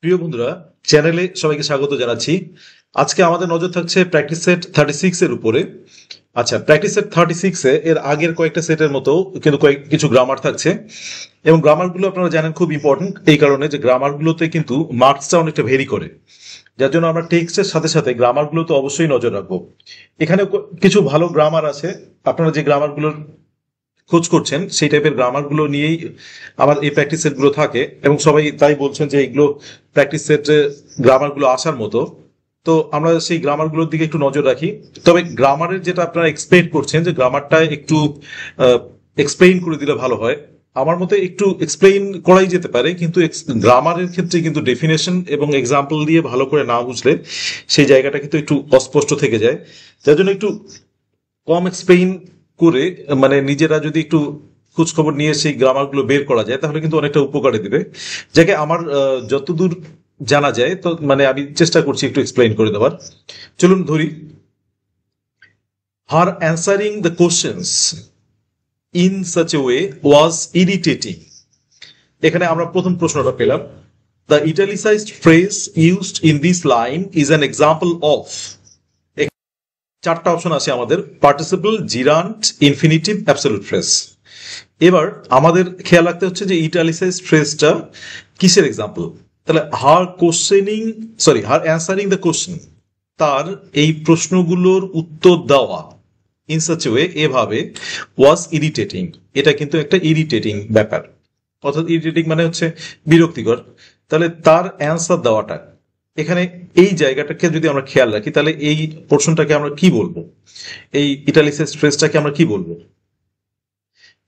প্রিয় বন্ধুরা, চ্যানেলে সবাইকে স্বাগত জানাচ্ছি। আজকে আমাদের নজর থাকছে প্র্যাকটিস সেট 36 এর উপরে। আচ্ছা, প্র্যাকটিস সেট 36 এর আগের কয়েকটা সেটের মতো কিন্তু কিছু গ্রামার থাকছে, এবং গ্রামারগুলো আপনারা জানেন খুব ইম্পর্টেন্ট এই কারণে যে গ্রামারগুলোতে কিন্তু মার্কসটা অনেকটা ভেরি করে, যার জন্য আমরা টেক্সটের সাথে সাথে গ্রামারগুলো তো অবশ্যই নজর রাখবো। এখানে কিছু ভালো গ্রামার আছে, আপনারা যে গ্রামারগুলোর খোঁজ করছেন সেই টাইপের গ্রামার গুলো নিয়েই আমার এই প্র্যাকটিস সেট গুলো থাকে, এবং সবাই তাই বলছেন যে এইগুলো প্র্যাকটিস সেটে গ্রামার গুলো আসার মতো। তো আমরা সেই গ্রামার গুলোর দিকে একটু নজর রাখি। তবে গ্রামারের যেটা আপনারা এক্সপেক্ট করছেন যে গ্রামারটা একটু এক্সপ্লেইন করে দিলে ভালো হয়, আমার মতে একটু এক্সপ্লেইন করাই যেতে পারে, কিন্তু গ্রামারের ক্ষেত্রে কিন্তু ডেফিনেশন এবং এক্সাম্পল দিয়ে ভালো করে না বুঝলে সেই জায়গাটা কিন্তু একটু অস্পষ্ট থেকে যায়। যার জন্য একটু কম এক্সপ্লেইন করে, মানে নিজেরা যদি একটু খোঁজ খবর নিয়ে সেই গ্রামার গুলো বের করা যায় তাহলে কিন্তু অনেকটা উপকারে দিবে। যাকে আমার যতদূর জানা যায়, তো মানে আমি চেষ্টা করছি একটু এক্সপ্লেইন করে দেওয়ার। চলুন ধরি, her answering the questions in such a way was irritating. এখানে আমরা প্রথম প্রশ্নটা পেলাম, the italicized phrase used in this line is an example of. চারটা অপশন আছে আমাদের: participle, gerund, infinitive, absolute phrase. এবার আমাদের খেয়াল রাখতে হচ্ছে যে ইটালিসাইজড ফ্রেজটা কিসের এক্সাম্পল। তাহলে হার অ্যান্সারিং দ্য কোশ্চেন, তার এই প্রশ্নগুলোর উত্তর দেওয়া ইন সাচ ওয়ে, এভাবে, ওয়াজ ইরিটেটিং, এটা কিন্তু একটা ইরিটেটিং ব্যাপার। অর্থাৎ ইরিটেটিং মানে হচ্ছে বিরক্তিকর। তাহলে তার অ্যান্সার দেওয়াটা, এখানে এই জায়গাটাকে যদি আমরা খেয়াল রাখি তাহলে এই পোর্শনটাকে আমরা কি বলবো, এই ইটালিসাইজড ফ্রেজটাকে আমরা কি বলবো।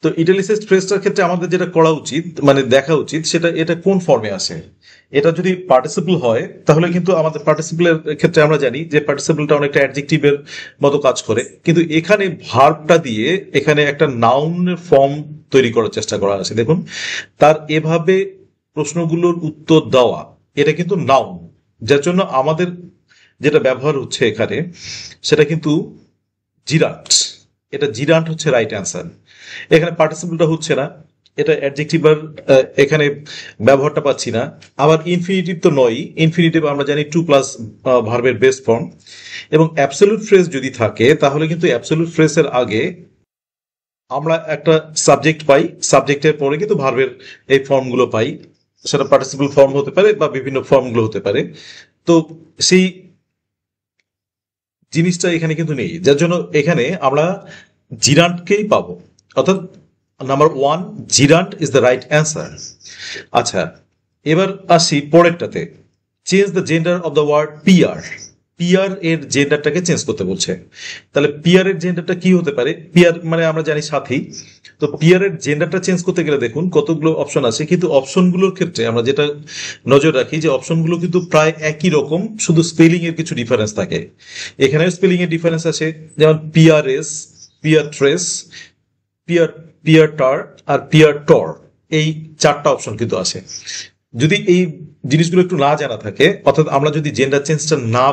তো ইটালিসাইজড ফ্রেজটার ক্ষেত্রে আমাদের যেটা করা উচিত, মানে দেখা উচিত, সেটা এটা কোন ফর্মে আসে। এটা যদি পার্টিসিপল হয় তাহলে কিন্তু আমাদের পার্টিসিপলের ক্ষেত্রে আমরা জানি যে পার্টিসিপলটা অনেকটা অ্যাডজেক্টিভের মতো কাজ করে, কিন্তু এখানে ভার্বটা দিয়ে এখানে একটা নাউনের ফর্ম তৈরি করার চেষ্টা করা আছে। দেখুন, তার এভাবে প্রশ্নগুলোর উত্তর দেওয়া, এটা কিন্তু নাউন, যার জন্য আমাদের যেটা ব্যবহার হচ্ছে এখানে সেটা কিন্তু জিরান্ট। এটা জিরান্ট হচ্ছে রাইট অ্যান্সার। এখানে পার্টিসিপলটা হচ্ছে না, এটা অ্যাডজেক্টিভ এখানে ব্যবহারটা পাচ্ছি না। আবার ইনফিনিটিভ তো নয়, ইনফিনিটিভ আমরা জানি টু প্লাস ভার্বের বেস ফর্ম। এবং অ্যাবসলিউট ফ্রেজ যদি থাকে তাহলে কিন্তু অ্যাবসলিউট ফ্রেজের আগে আমরা একটা সাবজেক্ট পাই, সাবজেক্টের পরে কিন্তু ভার্বের এই ফর্মগুলো পাই। সেটা পার্টিসিপল ফর্ম হতে পারে বা বিভিন্ন ফর্মগুলো হতে পারে। তো সেই জিনিসটা এখানে কিন্তু নেই, যার জন্য এখানে আমরা জিরান্টকেই পাবো। অর্থাৎ number 1, gerund is the right answer. আচ্ছা, এবার আসি পরেরটাতে, change the gender of the word peer. Peer এর জেন্ডারটাকে চেঞ্জ করতে বলছে। তাহলে পিয়ার এর জেন্ডারটা কি হতে পারে? পিয়ার মানে আমরা জানি সাথী। তো পিয়ার এর জেন্ডারটা চেঞ্জ করতে গেলে দেখুন কতগুলো অপশন আছে, কিন্তু অপশনগুলোর ক্ষেত্রে আমরা যেটা নজর রাখি যে অপশনগুলো কিন্তু প্রায় একই রকম, শুধু স্পেলিং এর কিছু ডিফারেন্স থাকে। এখানেও স্পেলিং এর ডিফারেন্স আছে, যেমন পিয়ারএস, পিয়ারট্রেস, পিয়ারটার আর পিয়ারটর, এই চারটা অপশন কিন্তু আছে। যদি এই জিনিসগুলো একটু না জানা থাকে, অর্থাৎ আমরা যদি জেন্ডার চেঞ্জটা না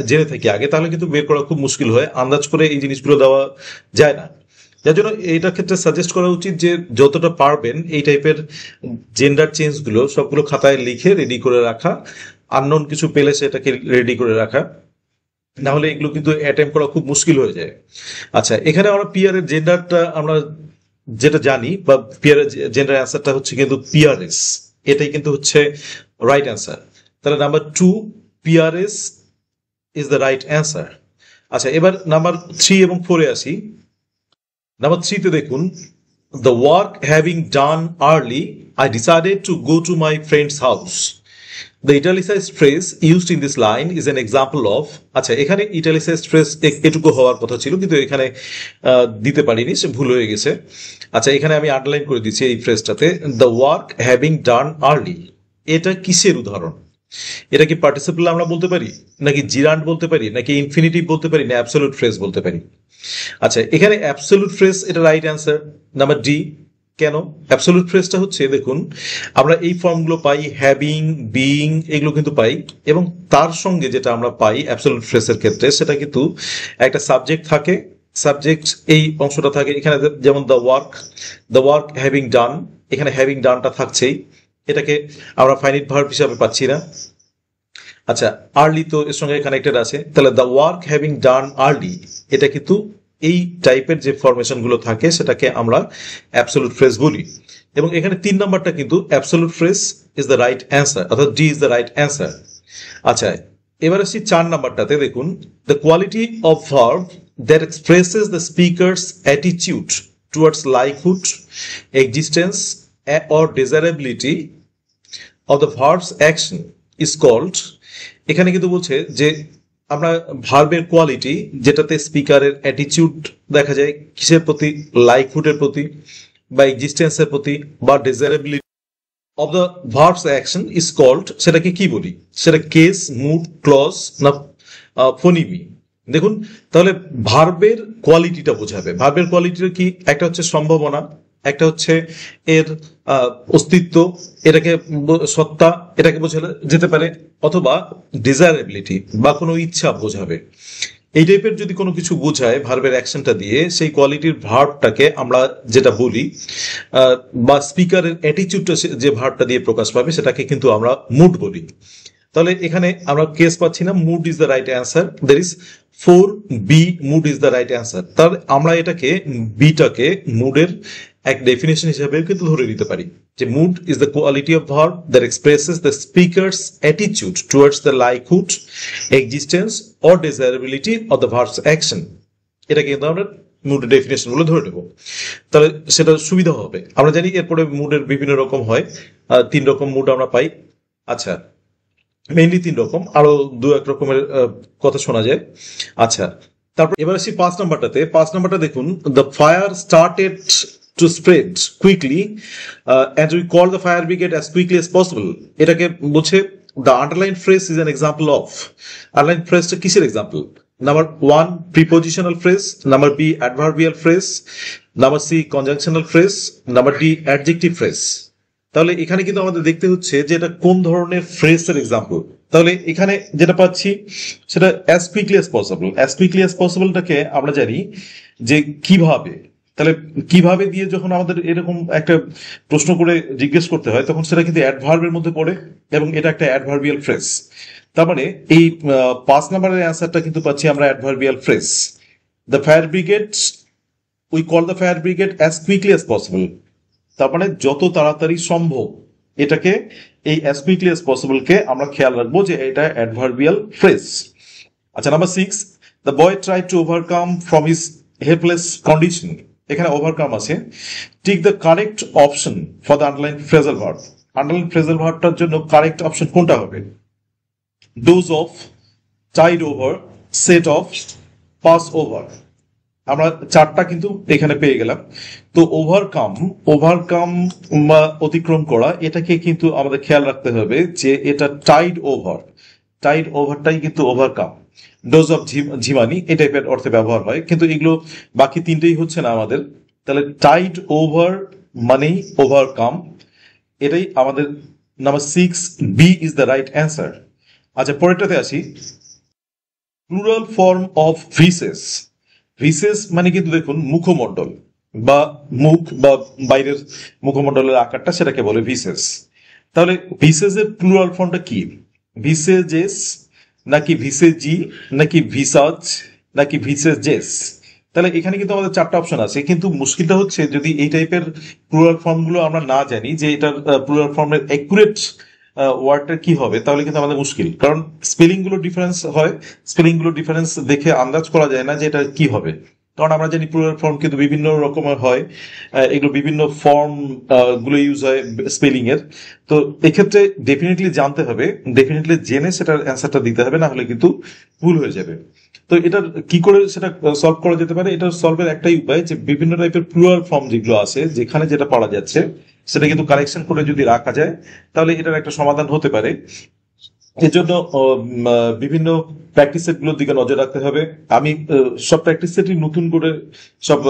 জেনে থাকি আগে, তাহলে কিন্তু বের করা খুব মুশকিল হয়, আন্দাজ করে এই জিনিসগুলো দেওয়া যায় না। যার জন্য এইটার ক্ষেত্রে সাজেস্ট করা উচিত যে যতটা পারবেন এই টাইপের জেন্ডার চেঞ্জগুলো সবগুলো খাতায় লিখে রেডি করে রাখা, আননোন কিছু পেলে সেটাকে রেডি করে রাখা, না হলে এগুলো কিন্তু অ্যাটেম্প করা খুব মুশকিল হয়ে যায়। আচ্ছা, এখানে আমরা পিয়ারের জেন্ডারটা আমরা যেটা জানি, বা পিয়ারের জেন্ডার অ্যান্সারটা হচ্ছে কিন্তু পিয়ারএস, এটাই কিন্তু হচ্ছে রাইট অ্যান্সার। তাহলে number 2, peeress is the right answer. আচ্ছা, এবার নাম্বার 3 এবং 4 এ আসি। নাম্বার 3 তে দেখুন, the work having done early I decided to go to my friends house. The italicized phrase used in this line is an example of। আচ্ছা, এখানে italicized phrase এটুকু হওয়ার কথা ছিল, কিন্তু এখানে দিতে পারিনি, সে ভুল হয়ে গেছে। আচ্ছা, এখানে আমি আন্ডারলাইন করে দিচ্ছি এই ফ্রেজটাতে, the work having done early. এটা কিসের উদাহরণ? এটা কি পার্টিসিপল আমরা বলতে পারি, নাকি জিরান্ট বলতে পারি, নাকি ইনফিনিটিভ বলতে পারি, না অ্যাবসলিউট ফ্রেজ বলতে পারি? আচ্ছা, এখানে অ্যাবসলিউট ফ্রেজ এটা রাইট অ্যান্সার, নাম্বার ডি। কেন? অ্যাবসলিউট ফ্রেজটা হচ্ছে, দেখুন আমরা এই ফর্মগুলো পাই, হ্যাভিং, বিইং, এগুলো কিন্তু পাই, এবং তার সঙ্গে যেটা আমরা পাই অ্যাবসলিউট ফ্রেজের ক্ষেত্রে সেটা কিন্তু একটা সাবজেক্ট থাকে, সাবজেক্ট এই অংশটা থাকে এখানে, যেমন দ্য ওয়ার্ক হ্যাভিং ডান, এখানে হ্যাভিং ডানটা থাকছেই, এটাকে আমরা ফাইনাইট ভার্ব হিসাবে পাচ্ছি না। আচ্ছা, আর্লি তো এর সঙ্গে কানেক্টেড আছে, তাহলে the work having done early, এটা কিন্তু এই টাইপের যে ফরমেশন গুলো থাকে সেটাকে আমরা অ্যাবসলিউট ফ্রেজ বলি। এবং এখানে 3 নাম্বারটা কিন্তু absolute phrase is the right answer, অর্থাৎ D is the right answer. আচ্ছা, এবার আসছি 4 নাম্বারটাতে, দেখুন the quality of verb that expresses the speaker's attitude towards likelihood, existence or desirability of the verb's action is called. এখানে কিন্তু বলছে যে আমরা ভার্বের কোয়ালিটি, যেটাতে স্পিকারের অ্যাটিটিউড দেখা যায় কিসের প্রতি, লাইকহুডের প্রতি বা এক্সিস্টেন্সের প্রতি বা desirability of the verb's action is called, সেটাকে কি বলি? সেটা কেস, মুড, ক্লজ না ফোনিমি? দেখুন, তাহলে ভার্বের কোয়ালিটিটা বোঝাবে। ভার্বের কোয়ালিটিটা কি? একটা হচ্ছে সম্ভাবনা, একটা হচ্ছে এর অস্তিত্ব, এটাকে সত্তা, এটাকে বোঝানো যেতে পারে, অথবা ডিজায়ারেবিলিটি বা কোনো ইচ্ছা বোঝাবে। এই টাইপের যদি কোনো কিছু বোঝায় ভার্বের অ্যাকশনটা দিয়ে, সেই কোয়ালিটির ভার্বটাকে আমরা যেটা বলি, বা স্পিকারের অ্যাটিটিউডটা যে ভার্বটা দিয়ে প্রকাশ পাবে সেটাকে কিন্তু আমরা মুড বলি। তাহলে এখানে আমরা কেস পাচ্ছি না, mood is the right answer. There is 4B, mood is the right answer. তাহলে আমরা এটাকে বিটাকে মুডের এক ডেফিনেশন হিসেবে কিন্তু ধরে নিতে পারি যে mood is the quality of verb that expresses the speakers attitude towards the likelihood, existence or desirability of the verb's action. এটাকে কিন্তু আমরা মুডের ডেফিনেশন গুলো ধরে নেব, তাহলে সেটা সুবিধা হবে। আমরা জানি এরপরে মুডের বিভিন্ন রকম হয়, 3 রকম মুড আমরা পাই। আচ্ছা, মেইনলি 3 রকম, আরো 2-1 রকমের কথা শোনা যায়। আচ্ছা, তারপর এবার আসি 5 নাম্বারটাতে। 5 নাম্বারটা দেখুন, the fire started to spread quickly and we call the fire brigade as quickly as possible। এটাকে বলছে the underlined phrase is an example of। underlined phrase টা কিসের example? Number 1 prepositional phrase, number B adverbial phrase, number C conjunctional phrase, number D adjective phrase. তাহলে এখানে কিন্তু আমাদের দেখতে হচ্ছে যে এটা কোন ধরনের ফ্রেজের এক্সাম্পল। তাহলে এখানে যেটা পাচ্ছি সেটা as quickly as possible. As quickly as পসিবলটাকে আমরা জানি যে কিভাবে, তাহলে কিভাবে দিয়ে যখন আমাদের এরকম একটা প্রশ্ন করে জিজ্ঞেস করতে হয় তখন সেটা কিন্তু অ্যাডভার্বের মধ্যে পড়ে, এবং এটা একটা অ্যাডভার্বিয়াল ফ্রেজ। তার মানে এই 5 নাম্বারের অ্যান্সারটা কিন্তু পাচ্ছি আমরা adverbial phrase. The fire brigade, we call the fire brigade as quickly as possible, তার মানে যত তাড়াতাড়ি সম্ভব। এটাকে এই অ্যাজ কুইকলি অ্যাজ পসিবল কে আমরা খেয়াল রাখবো যে এটা অ্যাডভার্বিয়াল ফ্রেজ। আচ্ছা, number 6, the boy try to overcome from his helpless condition. এখানে ওভারকাম আছে, tick the correct option for the underline phrasal verb. আন্ডারলাইন ফ্রেজাল ভার্বটার জন্য কারেক্ট অপশন কোনটা হবে? Dose of, tied over, set off, pass over. আমরা 4টা কিন্তু এখানে পেয়ে গেলাম। তো ওভারকাম, ওভারকাম বা অতিক্রম করা, এটাকে কিন্তু আমাদের খেয়াল রাখতে হবে যে এটা টাইড ওভার, টাইড ওভারটাই কিন্তু ওভারকাম। ডোজ অফ ঝিমানি এই টাইপের অর্থে ব্যবহার হয়, কিন্তু এগুলো বাকি 3টেই হচ্ছে না আমাদের। তাহলে টাইড ওভার মানেই ওভারকাম, এটাই আমাদের number 6B is the right answer. আচ্ছা, পরেরটাতে আসি, প্লুরাল ফর্ম অফ ভিসেস। ভিসেস মানে কিন্তু দেখুন মুখমণ্ডল বা মুখ বা বাইরের মুখমণ্ডলের আকারটা, সেটাকে বলে ভিসেস। তাহলে ভিসেসের প্লুরাল ফর্মটা কি? ভিসেজেস নাকি ভিসেজি নাকি ভিসাজ নাকি ভিসেজেস? তাহলে এখানে কিন্তু আমাদের 4টা অপশন আছে, কিন্তু মুশকিলটা হচ্ছে যদি এই টাইপের প্লুরাল ফর্ম গুলো আমরা না জানি যে এটার প্লুরাল ফর্মের অ্যাকুরেট ওয়ার্ডটা কি হবে, তাহলে কিন্তু আমাদের মুশকিল। কারণ স্পেলিং গুলো ডিফারেন্স হয়, স্পেলিং গুলো ডিফারেন্স দেখে আন্দাজ করা যায় না যে এটা কি হবে। কারণ আমরা জানি প্লুরাল ফর্ম কিন্তু বিভিন্ন রকমের হয়, এগুলো বিভিন্ন ফর্ম গুলো ইউজ হয় স্পেলিং এর। তো এক্ষেত্রে ডেফিনেটলি জানতে হবে, ডেফিনেটলি জেনে সেটার অ্যান্সারটা দিতে হবে, না হলে কিন্তু ভুল হয়ে যাবে। তো এটার কি করে সেটা সলভ করা যেতে পারে? এটার সলভের একটাই উপায় যে বিভিন্ন টাইপের প্লুরাল ফর্ম যেগুলো আছে, যেখানে যেটা পাওয়া যাচ্ছে সেটা কিন্তু কারেকশন করে যদি রাখা যায় তাহলে এটার একটা সমাধান হতে পারে। এর জন্য বিভিন্ন প্র্যাকটিস সেট গুলোর দিকে নজর রাখতে হবে। আমি সব প্র্যাকটিস সেটই নতুন করে সব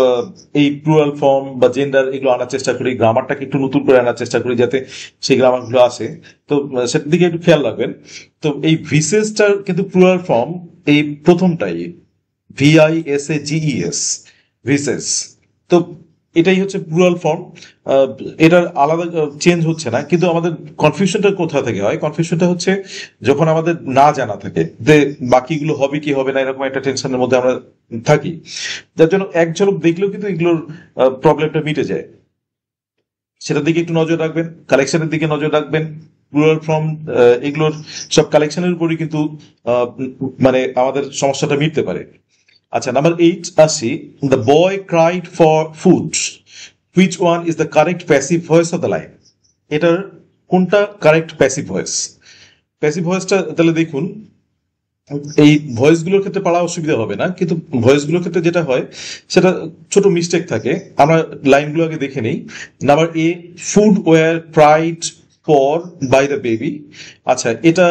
এই প্লুরাল ফর্ম বা জেন্ডার এগুলো আনার চেষ্টা করি, গ্রামারটাকে একটু নতুন করে আনার চেষ্টা করি যাতে সেই গ্রামার গুলো আসে। তো সেটার দিকে একটু খেয়াল রাখবেন। তো এই ভিসেসটার কিন্তু প্লুরাল ফর্ম এই প্রথমটাই, VISAGES, ভিসেস। তো এটাই হচ্ছে প্লুরাল ফর্ম, এটার আলাদা চেঞ্জ হচ্ছে না। কিন্তু আমাদের কনফিউশনটা কোথা থেকে হয়? কনফিউশনটা হচ্ছে যখন আমাদের না জানা থাকে যে বাকিগুলো হবে কি হবে না, এরকম একটা টেনশনের মধ্যে আমরা থাকি, যার জন্য এক ঝলক দেখলেও কিন্তু এগুলোর প্রবলেমটা মিটে যায়। সেটার দিকে একটু নজর রাখবেন, কালেকশনের দিকে নজর রাখবেন। প্লুরাল ফর্ম এগুলোর সব কালেকশনের উপরই কিন্তু মানে আমাদের সমস্যাটা মিটতে পারে। আচ্ছা, নাম্বার 8 আসি, the boy cried for food, which one is the correct passive voice of the line? এটার কোনটা কারেক্ট প্যাসিভ ভয়েস? প্যাসিভ ভয়েসটা তাহলে দেখুন, এই ভয়েসগুলোর ক্ষেত্রে পড়া অসুবিধা হবে না, কিন্তু ভয়েসগুলোর ক্ষেত্রে যেটা হয় সেটা ছোট মিস্টেক থাকে। আমরা লাইনগুলো আগে দেখে নিই। Number A, food were cried for by the baby. আচ্ছা, এটা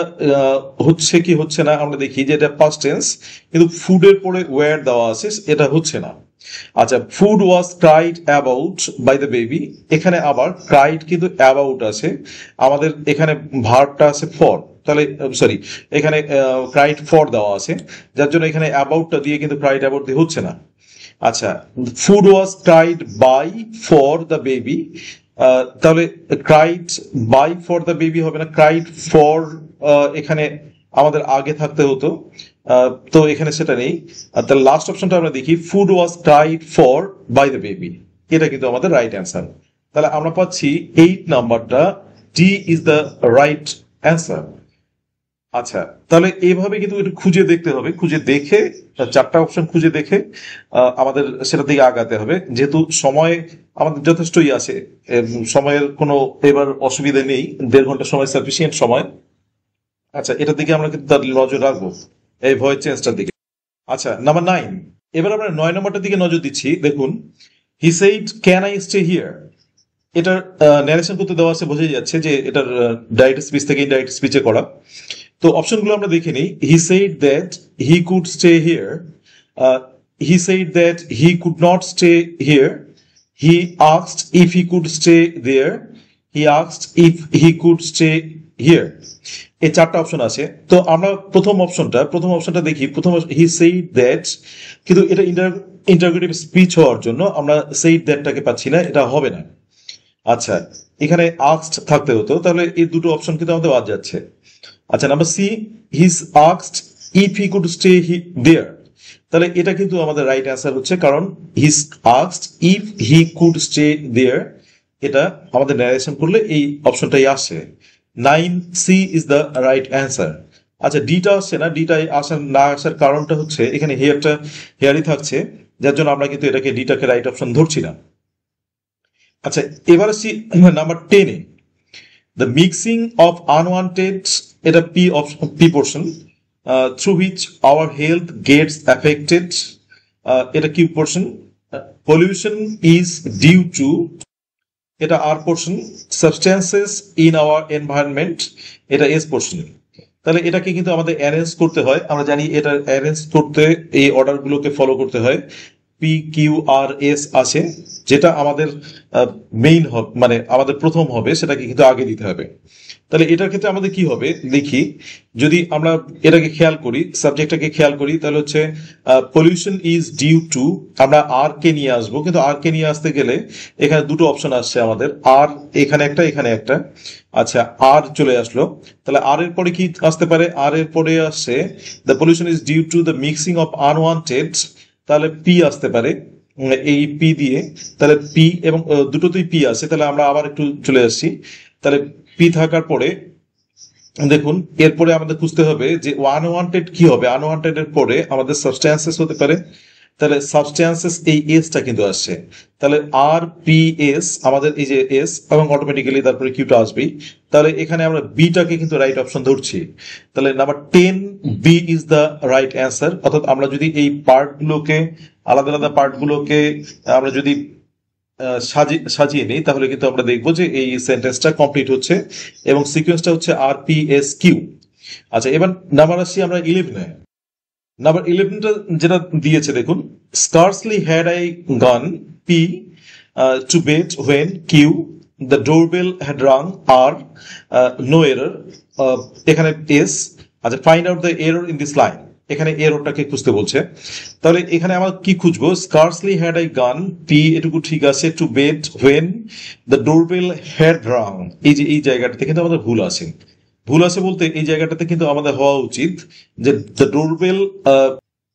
হচ্ছে কি হচ্ছে না আমরা দেখি যে এটা পাস্ট টেন্স, কিন্তু ফুডের পরে ওয়ার দেওয়া আছে, এটা হচ্ছে না। আচ্ছা, food was cried about by the baby, এখানে আবার ক্রাইড কিন্তু অ্যাবাউট আছে, আমাদের এখানে ভার্বটা আছে ফর, তাহলে সরি এখানে ক্রাইড ফর দেওয়া আছে, যার জন্য এখানে অ্যাবাউটটা দিয়ে কিন্তু ক্রাইড অ্যাবাউট দিয়ে হচ্ছে না। আচ্ছা, food was cried by for the baby, তাহলে cried by for the baby হবে না, ক্রাইড ফর এখানে আমাদের আগে থাকতে হতো, তো এখানে সেটা নেই। তাহলে লাস্ট অপশনটা আমরা দেখি, food was cried for by the baby, এটা কিন্তু আমাদের রাইট অ্যান্সার। তাহলে আমরা পাচ্ছি 8 নাম্বারটা, D is the right answer. আচ্ছা, তাহলে এইভাবে কিন্তু একটু খুঁজে দেখতে হবে, খুঁজে দেখে 4টা অপশন খুঁজে দেখে আমাদের সেটার দিকে আগাতে হবে। যেহেতু সময় আমাদের যথেষ্টই আছে, সময়ের কোনো এবার অসুবিধা নেই, 1.5 ঘন্টা সময় সাফিসিয়েন্ট সময়। আচ্ছা, এটার দিকে আমরা কিন্তু তার নজর রাখবো, এই ভয়েস চেঞ্জটার দিকে। আচ্ছা, নাম্বার 9, এবার আমরা 9 নম্বরটার দিকে নজর দিচ্ছি। দেখুন, he said can I stay here, এটার ন্যারেশন করতে দেওয়া আছে, বোঝাই যাচ্ছে যে এটার ডাইরেক্ট স্পিচ থেকে ইনডাইরেক্ট স্পিচে করা। তো অপশনগুলো আমরা দেখে নিই। He said that he could stay here, he said that he could not stay here, he asked if he could stay there, he asked if he could stay here. এই 4টা অপশন আছে। তো আমরা প্রথম অপশনটা দেখি। প্রথম হি সেইড দ্যাট, কিন্তু এটা ইন্টারোগেটিভ স্পিচ হওয়ার জন্য আমরা সেইড দ্যাটটাকে পাচ্ছি না, এটা হবে না। আচ্ছা, এখানে আস্কড থাকতে হতো, তাহলে এই দুটো অপশন কিন্তু আমাদের বাদ যাচ্ছে। আচ্ছা, number C, his asked if he could stay there, তাহলে এটা কিন্তু আমাদের রাইট অ্যান্সার হচ্ছে, কারণ his asked if he could stay there, এটা আমাদের ন্যারেশন করলে এই অপশনটাই আসে। 9C is the right answer. আচ্ছা, ডিটা আসছে না, ডিটা না আসার কারণটা হচ্ছে এখানে হেয়ারই থাকছে, যার জন্য আমরা কিন্তু এটাকে ডিটাকে রাইট অপশন ধরছি না। আচ্ছা, এবার আসছি নাম্বার 10-এ, দ্য মিক্সিং অফ আনওয়ান্টেড, এটা P portion, through which our health gets affected, এটা Q portion, pollution is due to, এটা R portion, substances in our environment, এটা এস পোর্শন। তাহলে এটাকে কিন্তু আমাদের অ্যারেঞ্জ করতে হয়, আমরা জানি এটা অ্যারেঞ্জ করতে এই অর্ডারগুলোকে ফলো করতে হয়। পি কিউ আর এস আছে, যেটা আমাদের মেইন হবে, মানে আমাদের প্রথম হবে, সেটাকে কিন্তু আগে দিতে হবে। তাহলে এটার ক্ষেত্রে আমাদের কি হবে দেখি, যদি আমরা এটাকে খেয়াল করি, সাবজেক্টটাকে খেয়াল করি, তাহলে হচ্ছে পলিউশন ইজ ডিউ টু, আমরা আর কে নিয়ে আসবো, কিন্তু আর কে নিয়ে আসতে গেলে এখানে দুটো অপশন আসছে আমাদের, আর এখানে একটা এখানে একটা। আচ্ছা, আর চলে আসলো, তাহলে আর এর পরে কি আসতে পারে? আর এর পরে আসছে the pollution is due to the mixing of unwanted, তাহলে পি আসতে পারে এই পি দিয়ে, তাহলে পি এবং দুটোতেই পি আছে, তাহলে আমরা আবার একটু চলে আসছি। তাহলে পি থাকার পরে দেখুন, এরপরে আমাদের খুঁজতে হবে যে আনওয়ান্টেড কি হবে। আনওয়ান্টেড এর পরে আমাদের সাবস্ট্যান্সেস হতে পারে, তাহলে সাবস্ট্যান্সেস এই এসটা কিন্তু আসছে, তাহলে আর পি এস আমাদের এই যে এস, এবং অটোমেটিক্যালি তারপরে কিউটা আসবেই। তাহলে এখানে আমরা বিটাকে কিন্তু রাইট অপশন ধরছি, তাহলে number 10 B is the right answer. অর্থাৎ আমরা যদি এই পার্টগুলোকে আলাদা আলাদা পার্টগুলোকে আমরা যদি সাজিয়ে নেই, তাহলে কিন্তু আমরা দেখবো যে এই সেন্টেন্সটা কমপ্লিট হচ্ছে এবং সিকোয়েন্সটা হচ্ছে আর পি এস কিউ। আচ্ছা, এবার নাম্বার আসছি আমরা 11-এ। নাম্বার 11টা যেটা দিয়েছে দেখুন, scarcely had I gone P to bed when Q the doorbell had rung, R no error, এখানে এস। আচ্ছা, find out the error in this line, এখানে এররটাকে খুঁজতে বলছে। তাহলে এখানে আমরা কি খুঁজবো? Scarcely had I gone, P এটুকু ঠিক আছে, to bed when the doorbell had rung, এই যে এই জায়গাটাতে কিন্তু আমাদের ভুল আছে। ভুল আছে বলতে এই জায়গাটাতে কিন্তু আমাদের হওয়া উচিত যে দ্য ডোরবেল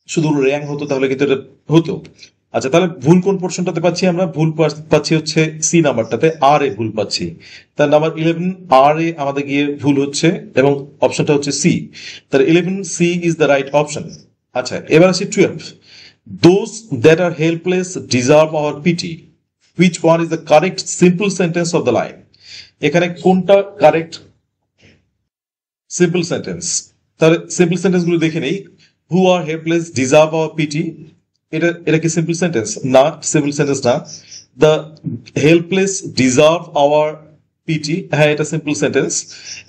শুধু র্যাং হতো, তাহলে কিন্তু এটা হতো। আচ্ছা, তাহলে ভুল কোন পোর্শনটাতে পাচ্ছি আমরা? ভুল পাচ্ছি হচ্ছে সি নাম্বারটাতে, আর এ ভুল পাচ্ছি। তার নাম্বার 11 আর এ আমাদের গিয়ে ভুল হচ্ছে এবং অপশনটা হচ্ছে সি। তাহলে 11 C is the right option. আচ্ছা, এবার আসি 12, those that are helpless deserve our pity, which one is the correct simple sentence of the line? এখানে কোনটা কারেক্ট সিম্পল সেন্টেন্স? তাহলে সিম্পল সেন্টেন্স গুলো দেখে নেই। Who are helpless deserve our pity, এটা কি সিম্পল সেন্টেন্স? না, সিম্পল সেন্টেন্স না। The helpless deserve our pity, হ্যাঁ এটা সিম্পল সেন্টেন্স।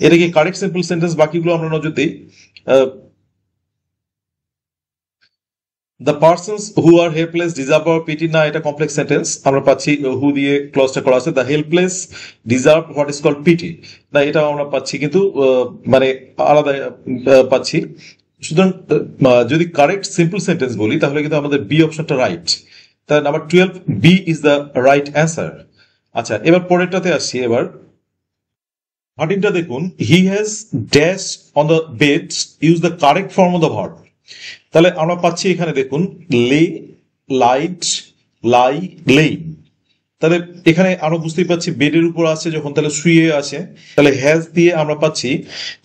এটা কি কারেক্ট সিম্পল সেন্টেন্স? বাকিগুলো আমরা নজর দিই। The persons who are helpless deserve our pity, না এটা কমপ্লেক্স সেন্টেন্স। আমরা পাচ্ছি হু দিয়ে ক্লজটা করা আছে। The helpless deserve what is called pity, না এটা আমরা পাচ্ছি কিন্তু মানে আলাদা পাচ্ছি। সুতরাং যদি কারেক্ট সিম্পল সেন্টেন্স বলি তাহলে কিন্তু আমাদের বি অপশনটা রাইট। তাহলে number 12 B is the right answer. আচ্ছা, এবার পরেরটাতে আসছি। এবার 13টা দেখুন, he has dash on the bed, use the correct form of the verb. তাহলে আমরা পাচ্ছি এখানে দেখুন লে, লাইট, লাই, লেই। তাহলে এখানে আরো বুঝতেই পারছি বেডের উপর আছে যখন, তাহলে শুয়ে আছে। তাহলে হ্যাজ দিয়ে আমরা পাচ্ছি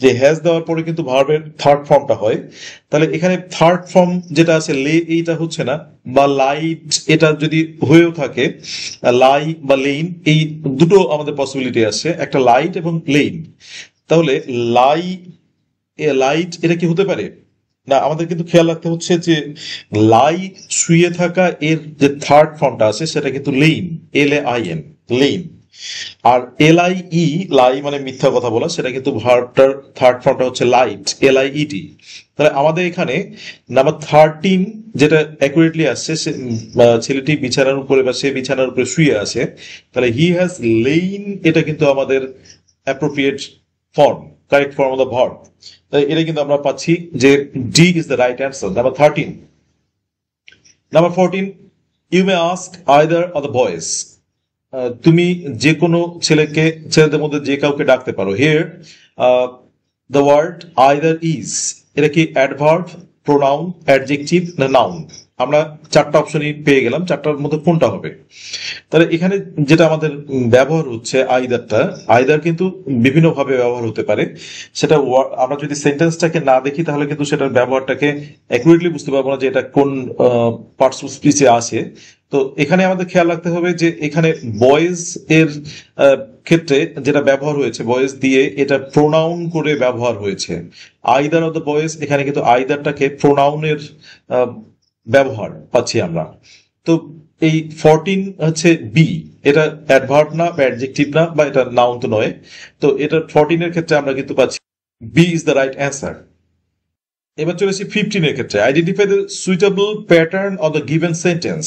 যে হ্যাজ দেওয়ার পরে কিন্তু ভার্বের থার্ড ফর্মটা হয়। তাহলে এখানে থার্ড ফর্ম যেটা আছে লে, এইটা হচ্ছে না, বা লাইট এটা যদি হয়েও থাকে, লাই বা লেইন, এই দুটো আমাদের পসিবিলিটি আছে, একটা লাইট এবং লেইন। তাহলে লাইট এটা কি হতে পারে না? আমাদের কিন্তু খেয়াল রাখতে হচ্ছে যে লাই শুয়ে থাকা এর যে থার্ড ফর্মটা আছে সেটা কিন্তু লেইন, LAIN, লেইন। আর LIE, লাই মানে মিথ্যা কথা বলা, সেটা কিন্তু ভার্বটার থার্ড ফর্মটা হচ্ছে লাইট, LIET। তাহলে আমাদের এখানে নাম্বার 13 যেটা অ্যাকুরেটলি আসছে, ছেলেটি বিছানার উপরে বা সে বিছানার উপরে শুয়ে আছে, তাহলে হি হ্যাজ লেইন, এটা কিন্তু আমাদের appropriate form, correct form of the verb. এটা কিন্তু আমরা পাচ্ছি যে D is the right answer, number 13। Number 14, you may ask either of the boys, তুমি যে কোনো ছেলেদের মধ্যে যে কাউকে ডাকতে পারো। Here the word either is, এটা কি অ্যাডভার্ব, প্রোনাউন, অ্যাডজেক্টিভ না নাউন? আমরা চারটা অপশনই পেয়ে গেলাম, চারটার মধ্যে কোনটা হবে? তাহলে এখানে যেটা আমাদের ব্যবহার হচ্ছে আইদারটা, আইদার কিন্তু বিভিন্ন ভাবে ব্যবহার হতে পারে। সেটা আমরা যদি সেন্টেন্সটাকে না দেখি তাহলে কিন্তু সেটার ব্যবহারটাকে অ্যাকুরেটলি বুঝতে পারবো না যে এটা কোন পার্টস অফ স্পিচে আছে। তো এখানে আমাদের খেয়াল রাখতে হবে যে এখানে বয়েজ এর ক্ষেত্রে যেটা ব্যবহার হয়েছে, বয়েজ দিয়ে এটা প্রোনাউন করে ব্যবহার হয়েছে। আইদার অফ দ্য বয়েজ, এখানে কিন্তু আইদারটাকে প্রোনাউনের ব্যবহার পাচ্ছি আমরা। তো এই 14 হচ্ছে বি, এটা অ্যাডভার্ব না বা অ্যাডজেক্টিভ না বা এটা নাউন তো নয়। তো এটা 14 এর ক্ষেত্রে আমরা কিন্তু পাচ্ছি B is the right answer. এবার চলে আসি 15 এর ক্ষেত্রে, identify the suitable pattern of the given sentence,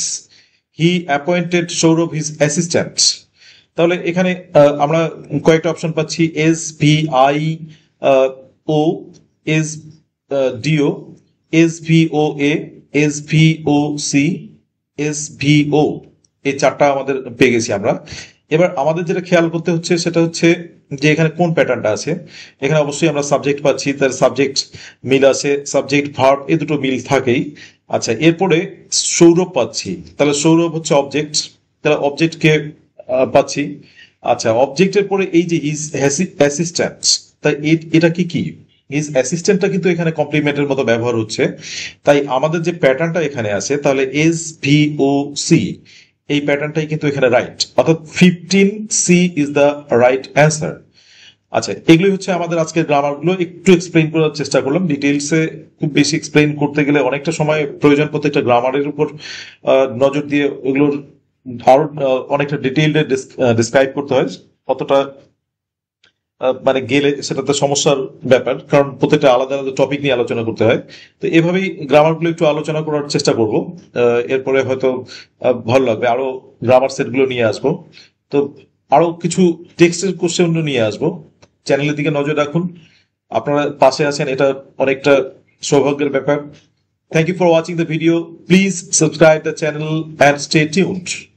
he appointed Sourav his assistant. তাহলে এখানে আমরা কয়েকটা অপশন পাচ্ছি, SVIO, SDO, SVOA, SVOC, SVO, এই চারটা আমাদের পেয়ে গেছি আমরা। এবার আমাদের যেটা খেয়াল করতে হচ্ছে সেটা হচ্ছে যে এখানে কোন প্যাটার্নটা আছে। এখানে অবশ্যই আমরা সাবজেক্ট পাচ্ছি, তার সাবজেক্ট মিল আছে, সাবজেক্ট ভার্ব এই দুটো মিল থাকেই। আচ্ছা, এরপরে সৌরভ পাচ্ছি, তাহলে সৌরভ হচ্ছে অবজেক্ট, তাহলে অবজেক্টকে পাচ্ছি। আচ্ছা, অবজেক্টের পরে এই যে হিজ অ্যাসিস্ট্যান্ট, তাই এটা কি হিজ অ্যাসিস্ট্যান্টটা কিন্তু এখানে কমপ্লিমেন্টের মতো ব্যবহার হচ্ছে। তাই আমাদের যে প্যাটার্নটা এখানে আছে, তাহলে SVOC, এই প্যাটার্নটাই কিন্তু এখানে রাইট, অর্থাৎ 15C is the right answer. আচ্ছা, এগুলোই হচ্ছে আমাদের আজকের গ্রামার গুলো। একটু এক্সপ্লেইন করার চেষ্টা করলাম, ডিটেলসে খুব বেশি এক্সপ্লেইন করতে গেলে অনেকটা সময় প্রয়োজন, প্রত্যেকটা গ্রামারের উপর নজর দিয়ে ওগুলোর আরো অনেকটা ডিটেইলড ডিসক্রাইব করতে হয়। কতটা মানে গেলে সেটা তো সমস্যার ব্যাপার, কারণ প্রত্যেকটা আলাদা আলাদা টপিক নিয়ে আলোচনা করতে হয়। তো এভাবেই গ্রামার গুলো একটু আলোচনা করার চেষ্টা করব। এরপরে হয়তো ভালো লাগবে, আরো গ্রামার সেট গুলো নিয়ে আসবো। তো আরো কিছু টেক্সটের কোশ্চেন নিয়ে আসবো। চ্যানেলের দিকে নজর রাখুন, আপনারা পাশে আছেন, এটা অনেকটা সৌভাগ্যের ব্যাপার। Thank you for watching the video. Please subscribe the channel and stay tuned.